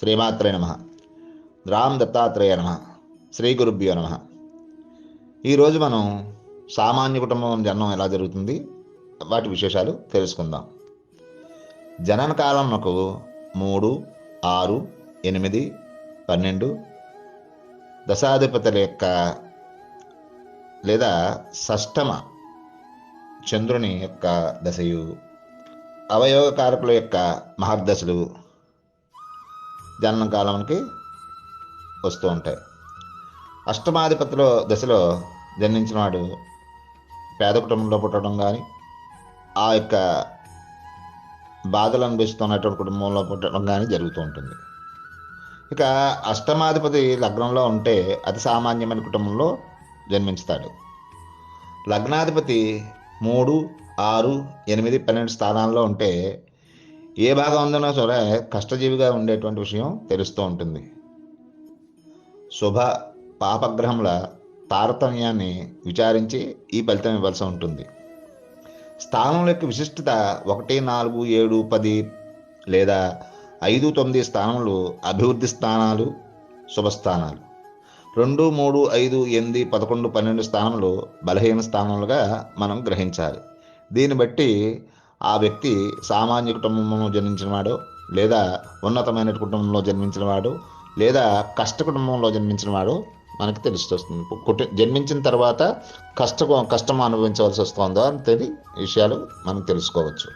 శ్రీమాత్రే నమ. రామ్ దత్తాత్రేయ నమ. శ్రీ గురుభ్యో నమ. ఈరోజు మనం సామాన్య కుటుంబం జననం ఎలా జరుగుతుంది, వాటి విశేషాలు తెలుసుకుందాం. జనన కాలం మనకు 3, 6, 8, 12 దశాధిపతుల యొక్క లేదా షష్టమ చంద్రుని యొక్క దశయు, అవయోగకారకుల యొక్క మహర్దశలు జనన కాలానికి వస్తూ ఉంటాయి. అష్టమాధిపతుల దశలో జన్మించిన వాడు పేద కుటుంబంలో పుట్టడం కానీ, ఆ యొక్క బాధలు అనుభవిస్తున్నటువంటి కుటుంబంలో పుట్టడం కానీ జరుగుతూ ఉంటుంది. ఇక అష్టమాధిపతి లగ్నంలో ఉంటే అతి సామాన్యమైన కుటుంబంలో జన్మించుతాడు. లగ్నాధిపతి 3, 6, 8, 12 స్థానాల్లో ఉంటే ఏ భాగం ఉందనో సరే కష్టజీవిగా ఉండేటువంటి విషయం తెలుస్తూ ఉంటుంది. శుభ పాపగ్రహముల తారతమ్యాన్ని విచారించి ఈ ఫలితం ఇవ్వాల్సి ఉంటుంది. స్థానం యొక్క విశిష్టత 1, 4, 7, 10 లేదా 5, 9 స్థానములు అభివృద్ధి స్థానాలు, శుభస్థానాలు. 2, 3, 5, 8, 11, 12 స్థానములు బలహీన స్థానములుగా మనం గ్రహించాలి. దీన్ని బట్టి ఆ వ్యక్తి సామాన్య కుటుంబంలో జన్మించినవాడు, లేదా ఉన్నతమైన కుటుంబంలో జన్మించినవాడు, లేదా కష్ట కుటుంబంలో జన్మించినవాడు మనకు తెలుస్తుంది. జన్మించిన తర్వాత కష్టం అనుభవించవలసి వస్తుందో అని విషయాలు మనం తెలుసుకోవచ్చు.